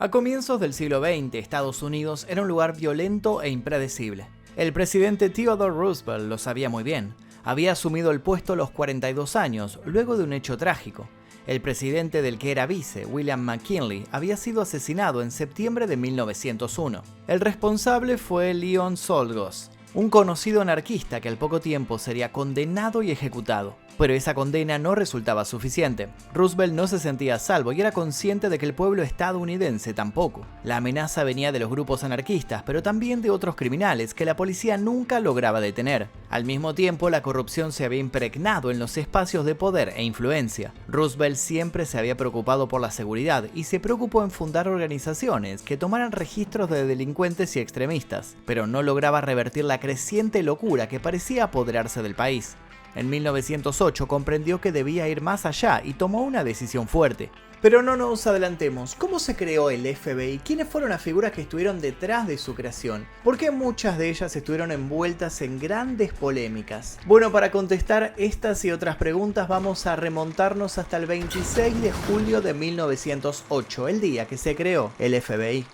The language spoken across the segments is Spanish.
A comienzos del siglo XX, Estados Unidos era un lugar violento e impredecible. El presidente Theodore Roosevelt lo sabía muy bien. Había asumido el puesto a los 42 años, luego de un hecho trágico. El presidente del que era vice, William McKinley, había sido asesinado en septiembre de 1901. El responsable fue Leon Czolgosz, un conocido anarquista que al poco tiempo sería condenado y ejecutado. Pero esa condena no resultaba suficiente. Roosevelt no se sentía a salvo y era consciente de que el pueblo estadounidense tampoco. La amenaza venía de los grupos anarquistas, pero también de otros criminales que la policía nunca lograba detener. Al mismo tiempo, la corrupción se había impregnado en los espacios de poder e influencia. Roosevelt siempre se había preocupado por la seguridad y se preocupó en fundar organizaciones que tomaran registros de delincuentes y extremistas, pero no lograba revertir la creciente locura que parecía apoderarse del país. En 1908 comprendió que debía ir más allá y tomó una decisión fuerte. Pero no nos adelantemos. ¿Cómo se creó el FBI? ¿Quiénes fueron las figuras que estuvieron detrás de su creación? ¿Por qué muchas de ellas estuvieron envueltas en grandes polémicas? Bueno, para contestar estas y otras preguntas vamos a remontarnos hasta el 26 de julio de 1908, el día que se creó el FBI.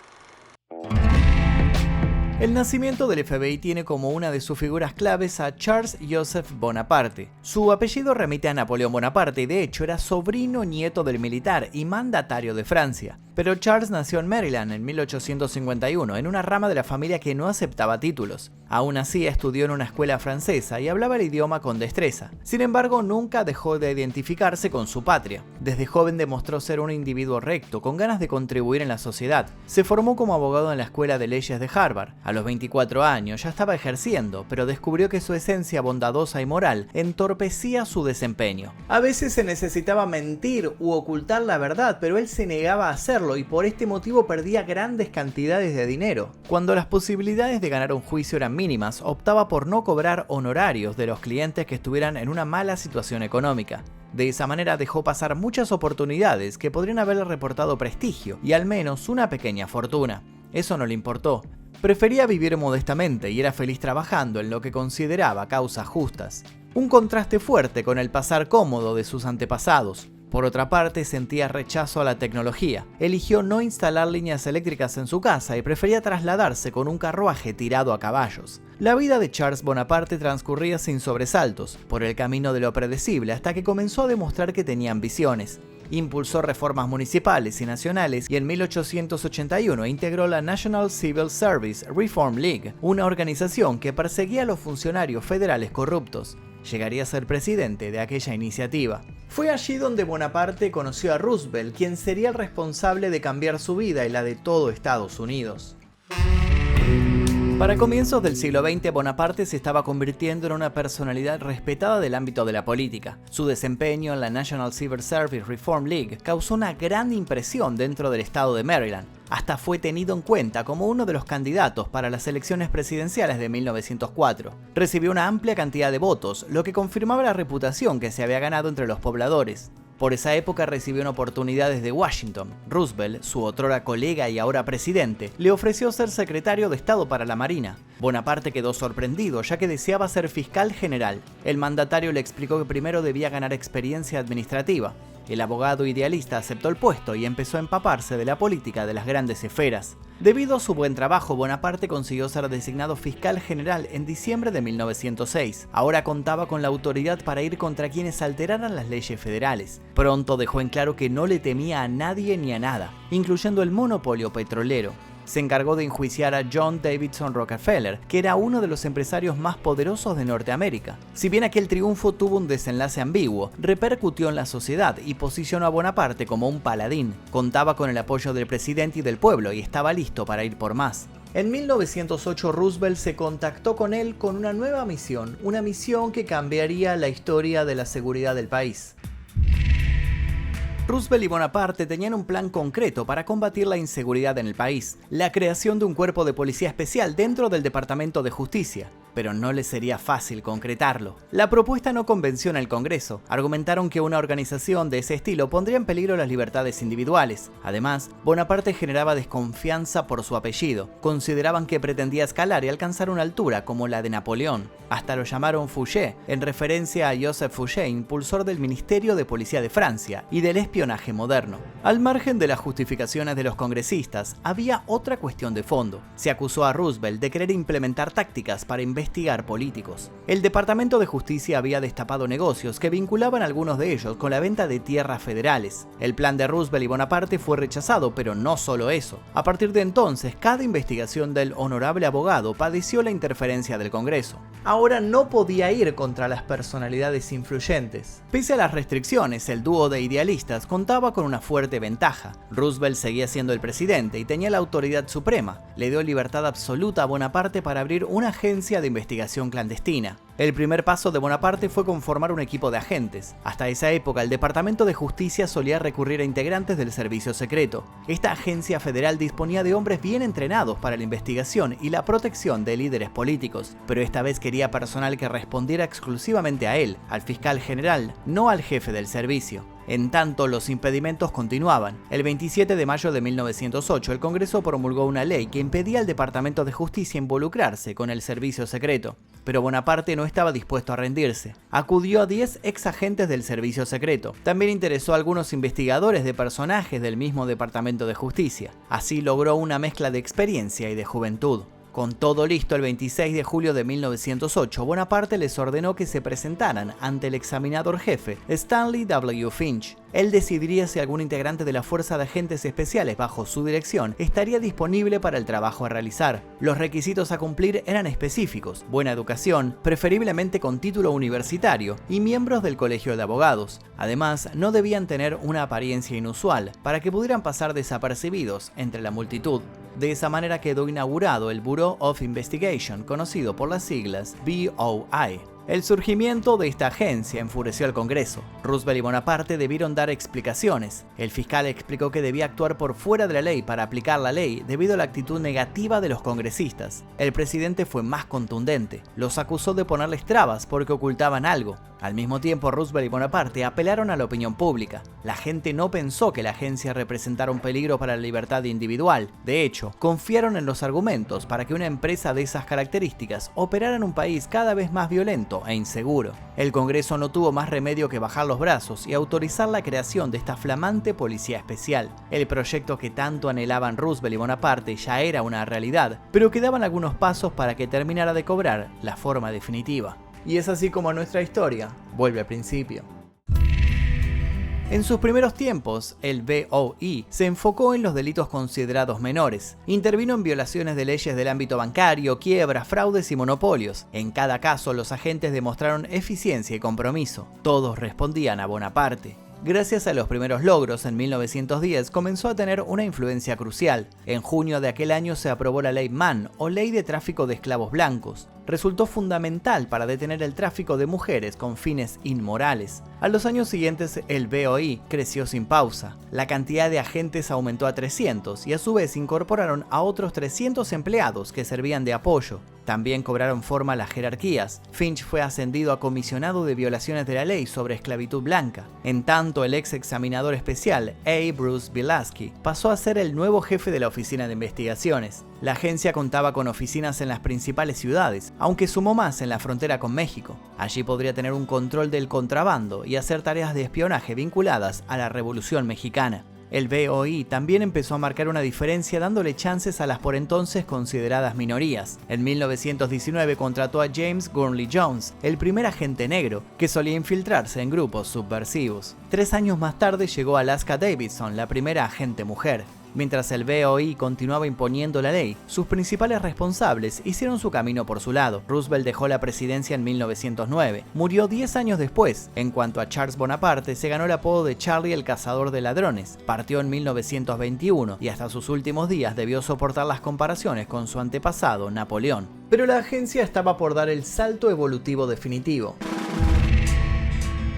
El nacimiento del FBI tiene como una de sus figuras claves a Charles Joseph Bonaparte. Su apellido remite a Napoleón Bonaparte y de hecho era sobrino nieto del militar y mandatario de Francia. Pero Charles nació en Maryland en 1851, en una rama de la familia que no aceptaba títulos. Aún así, estudió en una escuela francesa y hablaba el idioma con destreza. Sin embargo, nunca dejó de identificarse con su patria. Desde joven demostró ser un individuo recto, con ganas de contribuir en la sociedad. Se formó como abogado en la Escuela de Leyes de Harvard. A los 24 años ya estaba ejerciendo, pero descubrió que su esencia bondadosa y moral entorpecía su desempeño. A veces se necesitaba mentir u ocultar la verdad, pero él se negaba a hacerlo y por este motivo perdía grandes cantidades de dinero. Cuando las posibilidades de ganar un juicio eran mínimas, optaba por no cobrar honorarios de los clientes que estuvieran en una mala situación económica. De esa manera dejó pasar muchas oportunidades que podrían haberle reportado prestigio y al menos una pequeña fortuna. Eso no le importó. Prefería vivir modestamente y era feliz trabajando en lo que consideraba causas justas. Un contraste fuerte con el pasar cómodo de sus antepasados. Por otra parte, sentía rechazo a la tecnología. Eligió no instalar líneas eléctricas en su casa y prefería trasladarse con un carruaje tirado a caballos. La vida de Charles Bonaparte transcurría sin sobresaltos, por el camino de lo predecible, hasta que comenzó a demostrar que tenía ambiciones. Impulsó reformas municipales y nacionales y en 1881 integró la National Civil Service Reform League, una organización que perseguía a los funcionarios federales corruptos. Llegaría a ser presidente de aquella iniciativa. Fue allí donde Bonaparte conoció a Roosevelt, quien sería el responsable de cambiar su vida y la de todo Estados Unidos. Para comienzos del siglo XX, Bonaparte se estaba convirtiendo en una personalidad respetada del ámbito de la política. Su desempeño en la National Civil Service Reform League causó una gran impresión dentro del estado de Maryland. Hasta fue tenido en cuenta como uno de los candidatos para las elecciones presidenciales de 1904. Recibió una amplia cantidad de votos, lo que confirmaba la reputación que se había ganado entre los pobladores. Por esa época recibió una oportunidad desde Washington. Roosevelt, su otrora colega y ahora presidente, le ofreció ser secretario de Estado para la Marina. Bonaparte quedó sorprendido, ya que deseaba ser fiscal general. El mandatario le explicó que primero debía ganar experiencia administrativa. El abogado idealista aceptó el puesto y empezó a empaparse de la política de las grandes esferas. Debido a su buen trabajo, Bonaparte consiguió ser designado fiscal general en diciembre de 1906. Ahora contaba con la autoridad para ir contra quienes alteraran las leyes federales. Pronto dejó en claro que no le temía a nadie ni a nada, incluyendo el monopolio petrolero. Se encargó de enjuiciar a John Davidson Rockefeller, que era uno de los empresarios más poderosos de Norteamérica. Si bien aquel triunfo tuvo un desenlace ambiguo, repercutió en la sociedad y posicionó a Bonaparte como un paladín. Contaba con el apoyo del presidente y del pueblo y estaba listo para ir por más. En 1908 Roosevelt se contactó con él con una nueva misión, una misión que cambiaría la historia de la seguridad del país. Roosevelt y Bonaparte tenían un plan concreto para combatir la inseguridad en el país, la creación de un cuerpo de policía especial dentro del Departamento de Justicia. pero no les sería fácil concretarlo. La propuesta no convenció en el Congreso. Argumentaron que una organización de ese estilo pondría en peligro las libertades individuales. Además, Bonaparte generaba desconfianza por su apellido. Consideraban que pretendía escalar y alcanzar una altura como la de Napoleón. Hasta lo llamaron Fouché, en referencia a Joseph Fouché, impulsor del Ministerio de Policía de Francia y del espionaje moderno. Al margen de las justificaciones de los congresistas, había otra cuestión de fondo. Se acusó a Roosevelt de querer implementar tácticas para investigar políticos. El Departamento de Justicia había destapado negocios que vinculaban a algunos de ellos con la venta de tierras federales. El plan de Roosevelt y Bonaparte fue rechazado, pero no solo eso. A partir de entonces, cada investigación del honorable abogado padeció la interferencia del Congreso. Ahora no podía ir contra las personalidades influyentes. Pese a las restricciones, el dúo de idealistas contaba con una fuerte ventaja. Roosevelt seguía siendo el presidente y tenía la autoridad suprema. Le dio libertad absoluta a Bonaparte para abrir una agencia de investigación clandestina. El primer paso de Bonaparte fue conformar un equipo de agentes. Hasta esa época, el Departamento de Justicia solía recurrir a integrantes del servicio secreto. Esta agencia federal disponía de hombres bien entrenados para la investigación y la protección de líderes políticos, pero esta vez quería personal que respondiera exclusivamente a él, al fiscal general, no al jefe del servicio. En tanto, los impedimentos continuaban. El 27 de mayo de 1908, el Congreso promulgó una ley que impedía al Departamento de Justicia involucrarse con el servicio secreto. Pero Bonaparte no estaba dispuesto a rendirse. Acudió a 10 ex agentes del servicio secreto. También interesó a algunos investigadores de personajes del mismo Departamento de Justicia. Así logró una mezcla de experiencia y de juventud. Con todo listo, el 26 de julio de 1908, Bonaparte les ordenó que se presentaran ante el examinador jefe, Stanley W. Finch. Él decidiría si algún integrante de la Fuerza de Agentes Especiales bajo su dirección estaría disponible para el trabajo a realizar. Los requisitos a cumplir eran específicos: buena educación, preferiblemente con título universitario, y miembros del Colegio de Abogados. Además, no debían tener una apariencia inusual, para que pudieran pasar desapercibidos entre la multitud. De esa manera quedó inaugurado el Bureau of Investigation, conocido por las siglas BOI. El surgimiento de esta agencia enfureció al Congreso. Roosevelt y Bonaparte debieron dar explicaciones. El fiscal explicó que debía actuar por fuera de la ley para aplicar la ley debido a la actitud negativa de los congresistas. El presidente fue más contundente. Los acusó de ponerles trabas porque ocultaban algo. Al mismo tiempo, Roosevelt y Bonaparte apelaron a la opinión pública. La gente no pensó que la agencia representara un peligro para la libertad individual. De hecho, confiaron en los argumentos para que una empresa de esas características operara en un país cada vez más violento e inseguro. El Congreso no tuvo más remedio que bajar los brazos y autorizar la creación de esta flamante policía especial. El proyecto que tanto anhelaban Roosevelt y Bonaparte ya era una realidad, pero quedaban algunos pasos para que terminara de cobrar la forma definitiva. Y es así como nuestra historia vuelve al principio. En sus primeros tiempos, el BOI se enfocó en los delitos considerados menores. Intervino en violaciones de leyes del ámbito bancario, quiebras, fraudes y monopolios. En cada caso, los agentes demostraron eficiencia y compromiso. Todos respondían a Bonaparte. Gracias a los primeros logros, en 1910 comenzó a tener una influencia crucial. En junio de aquel año se aprobó la Ley Mann, o Ley de Tráfico de Esclavos Blancos. Resultó fundamental para detener el tráfico de mujeres con fines inmorales. A los años siguientes, el BOI creció sin pausa. La cantidad de agentes aumentó a 300 y a su vez incorporaron a otros 300 empleados que servían de apoyo. También cobraron forma las jerarquías. Finch fue ascendido a comisionado de violaciones de la ley sobre esclavitud blanca. En tanto, el ex examinador especial, A. Bruce Bielaski, pasó a ser el nuevo jefe de la Oficina de Investigaciones. La agencia contaba con oficinas en las principales ciudades, aunque sumó más en la frontera con México. Allí podría tener un control del contrabando y hacer tareas de espionaje vinculadas a la Revolución Mexicana. El BOI también empezó a marcar una diferencia dándole chances a las por entonces consideradas minorías. En 1919 contrató a James Gurnley Jones, el primer agente negro, que solía infiltrarse en grupos subversivos. 3 años más tarde llegó Alaska Davidson, la primera agente mujer. Mientras el BOI continuaba imponiendo la ley, sus principales responsables hicieron su camino por su lado. Roosevelt dejó la presidencia en 1909, murió 10 años después. En cuanto a Charles Bonaparte, se ganó el apodo de Charlie el cazador de ladrones. Partió en 1921 y hasta sus últimos días debió soportar las comparaciones con su antepasado, Napoleón. Pero la agencia estaba por dar el salto evolutivo definitivo.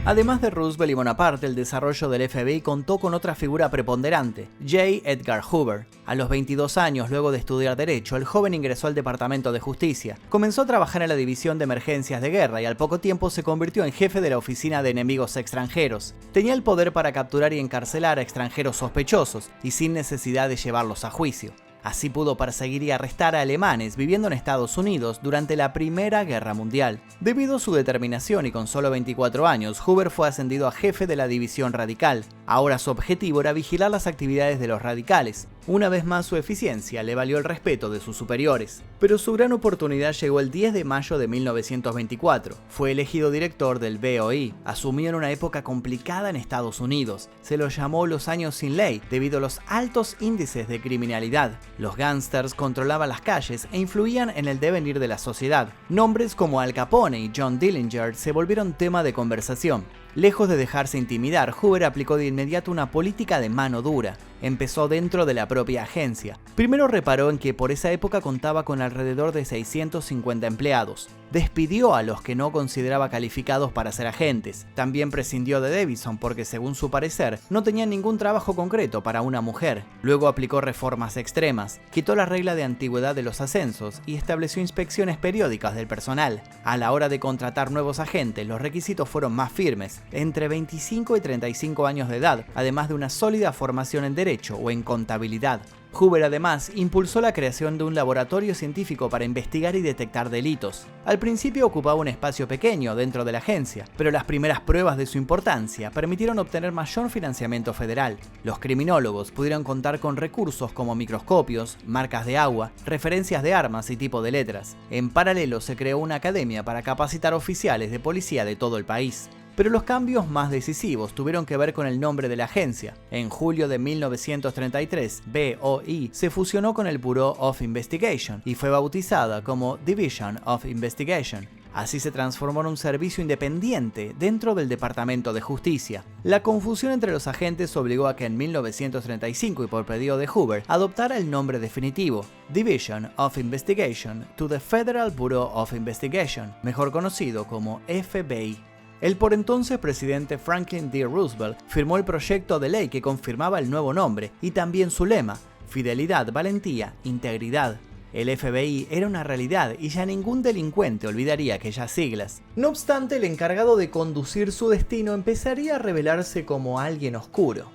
Además de Roosevelt y Bonaparte, el desarrollo del FBI contó con otra figura preponderante, J. Edgar Hoover. A los 22 años, luego de estudiar Derecho, el joven ingresó al Departamento de Justicia. Comenzó a trabajar en la División de Emergencias de Guerra y al poco tiempo se convirtió en jefe de la Oficina de Enemigos Extranjeros. Tenía el poder para capturar y encarcelar a extranjeros sospechosos y sin necesidad de llevarlos a juicio. Así pudo perseguir y arrestar a alemanes viviendo en Estados Unidos durante la Primera Guerra Mundial. Debido a su determinación y con solo 24 años, Hoover fue ascendido a jefe de la división radical. Ahora su objetivo era vigilar las actividades de los radicales. Una vez más su eficiencia le valió el respeto de sus superiores. Pero su gran oportunidad llegó el 10 de mayo de 1924. Fue elegido director del BOI. Asumió en una época complicada en Estados Unidos. Se lo llamó los años sin ley debido a los altos índices de criminalidad. Los gángsters controlaban las calles e influían en el devenir de la sociedad. Nombres como Al Capone y John Dillinger se volvieron tema de conversación. Lejos de dejarse intimidar, Hoover aplicó de inmediato una política de mano dura. Empezó dentro de la propia agencia. Primero reparó en que por esa época contaba con alrededor de 650 empleados. Despidió a los que no consideraba calificados para ser agentes. También prescindió de Davison porque, según su parecer, no tenía ningún trabajo concreto para una mujer. Luego aplicó reformas extremas, quitó la regla de antigüedad de los ascensos y estableció inspecciones periódicas del personal. A la hora de contratar nuevos agentes, los requisitos fueron más firmes, entre 25 y 35 años de edad, además de una sólida formación en Derecho o en Contabilidad. Hoover además impulsó la creación de un laboratorio científico para investigar y detectar delitos. Al principio ocupaba un espacio pequeño dentro de la agencia, pero las primeras pruebas de su importancia permitieron obtener mayor financiamiento federal. Los criminólogos pudieron contar con recursos como microscopios, marcas de agua, referencias de armas y tipo de letras. En paralelo se creó una academia para capacitar oficiales de policía de todo el país. Pero los cambios más decisivos tuvieron que ver con el nombre de la agencia. En julio de 1933, BOI se fusionó con el Bureau of Investigation y fue bautizada como Division of Investigation. Así se transformó en un servicio independiente dentro del Departamento de Justicia. La confusión entre los agentes obligó a que en 1935 y por pedido de Hoover adoptara el nombre definitivo, Division of Investigation to the Federal Bureau of Investigation, mejor conocido como FBI. El por entonces presidente Franklin D. Roosevelt firmó el proyecto de ley que confirmaba el nuevo nombre y también su lema: fidelidad, valentía, integridad. El FBI era una realidad y ya ningún delincuente olvidaría aquellas siglas. No obstante, el encargado de conducir su destino empezaría a revelarse como alguien oscuro.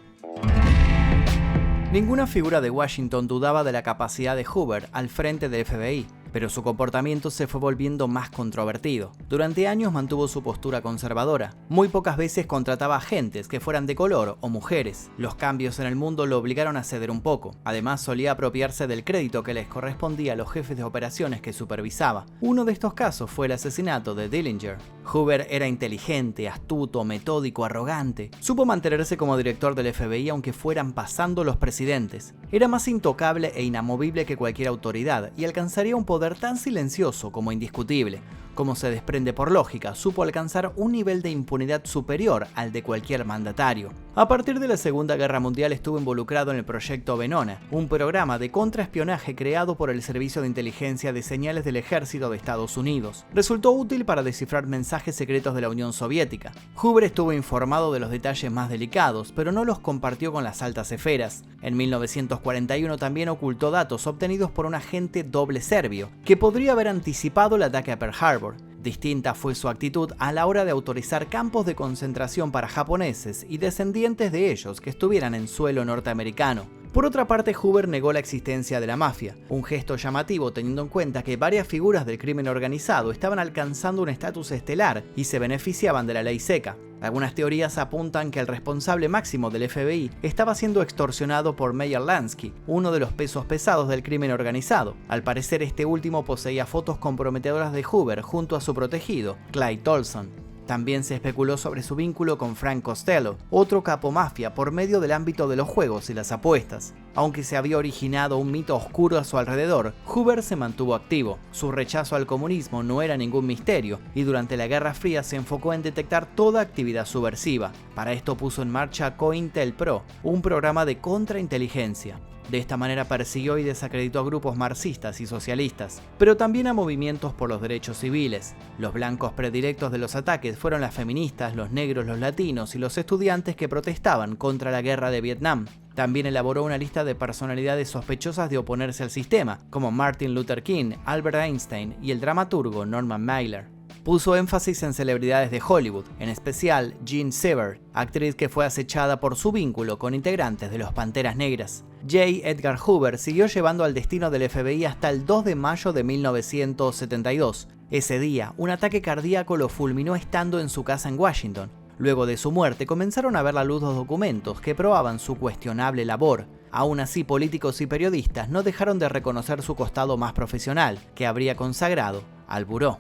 Ninguna figura de Washington dudaba de la capacidad de Hoover al frente del FBI, pero su comportamiento se fue volviendo más controvertido. Durante años mantuvo su postura conservadora. Muy pocas veces contrataba agentes que fueran de color o mujeres. Los cambios en el mundo lo obligaron a ceder un poco. Además, solía apropiarse del crédito que les correspondía a los jefes de operaciones que supervisaba. Uno de estos casos fue el asesinato de Dillinger. Hoover era inteligente, astuto, metódico, arrogante. Supo mantenerse como director del FBI aunque fueran pasando los presidentes. Era más intocable e inamovible que cualquier autoridad y alcanzaría un poder tan silencioso como indiscutible. Como se desprende por lógica, supo alcanzar un nivel de impunidad superior al de cualquier mandatario. A partir de la Segunda Guerra Mundial estuvo involucrado en el Proyecto Venona, un programa de contraespionaje creado por el Servicio de Inteligencia de Señales del Ejército de Estados Unidos. Resultó útil para descifrar mensajes secretos de la Unión Soviética. Hoover estuvo informado de los detalles más delicados, pero no los compartió con las altas esferas. En 1941 también ocultó datos obtenidos por un agente doble serbio, que podría haber anticipado el ataque a Pearl Harbor. Distinta fue su actitud a la hora de autorizar campos de concentración para japoneses y descendientes de ellos que estuvieran en suelo norteamericano. Por otra parte, Hoover negó la existencia de la mafia, un gesto llamativo teniendo en cuenta que varias figuras del crimen organizado estaban alcanzando un estatus estelar y se beneficiaban de la ley seca. Algunas teorías apuntan que el responsable máximo del FBI estaba siendo extorsionado por Meyer Lansky, uno de los pesos pesados del crimen organizado. Al parecer, este último poseía fotos comprometedoras de Hoover junto a su protegido, Clyde Tolson. También se especuló sobre su vínculo con Frank Costello, otro capo mafia por medio del ámbito de los juegos y las apuestas. Aunque se había originado un mito oscuro a su alrededor, Hoover se mantuvo activo. Su rechazo al comunismo no era ningún misterio y durante la Guerra Fría se enfocó en detectar toda actividad subversiva. Para esto puso en marcha COINTELPRO, un programa de contrainteligencia. De esta manera persiguió y desacreditó a grupos marxistas y socialistas, pero también a movimientos por los derechos civiles. Los blancos predilectos de los ataques fueron las feministas, los negros, los latinos y los estudiantes que protestaban contra la guerra de Vietnam. También elaboró una lista de personalidades sospechosas de oponerse al sistema, como Martin Luther King, Albert Einstein y el dramaturgo Norman Mailer. Puso énfasis en celebridades de Hollywood, en especial Jean Sever, actriz que fue acechada por su vínculo con integrantes de los Panteras Negras. J. Edgar Hoover siguió llevando al destino del FBI hasta el 2 de mayo de 1972. Ese día, un ataque cardíaco lo fulminó estando en su casa en Washington. Luego de su muerte, comenzaron a ver la luz los documentos que probaban su cuestionable labor. Aún así, políticos y periodistas no dejaron de reconocer su costado más profesional, que habría consagrado al buró.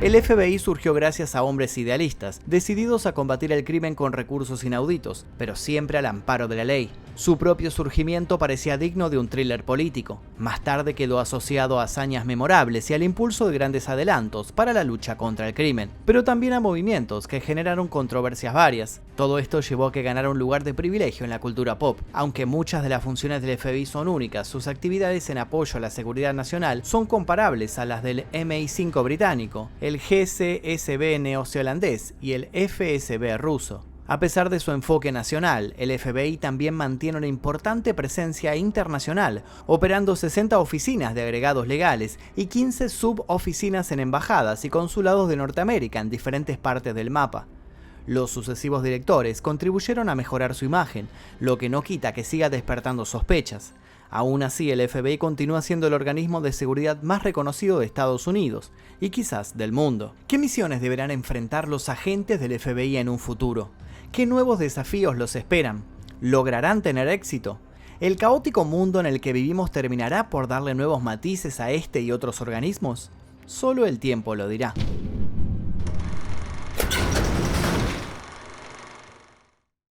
El FBI surgió gracias a hombres idealistas, decididos a combatir el crimen con recursos inauditos, pero siempre al amparo de la ley. Su propio surgimiento parecía digno de un thriller político. Más tarde quedó asociado a hazañas memorables y al impulso de grandes adelantos para la lucha contra el crimen, pero también a movimientos que generaron controversias varias. Todo esto llevó a que ganara un lugar de privilegio en la cultura pop. Aunque muchas de las funciones del FBI son únicas, sus actividades en apoyo a la seguridad nacional son comparables a las del MI5 británico, el GCSB neozelandés y el FSB ruso. A pesar de su enfoque nacional, el FBI también mantiene una importante presencia internacional, operando 60 oficinas de agregados legales y 15 suboficinas en embajadas y consulados de Norteamérica en diferentes partes del mapa. Los sucesivos directores contribuyeron a mejorar su imagen, lo que no quita que siga despertando sospechas. Aún así, el FBI continúa siendo el organismo de seguridad más reconocido de Estados Unidos y quizás del mundo. ¿Qué misiones deberán enfrentar los agentes del FBI en un futuro? ¿Qué nuevos desafíos los esperan? ¿Lograrán tener éxito? ¿El caótico mundo en el que vivimos terminará por darle nuevos matices a este y otros organismos? Solo el tiempo lo dirá.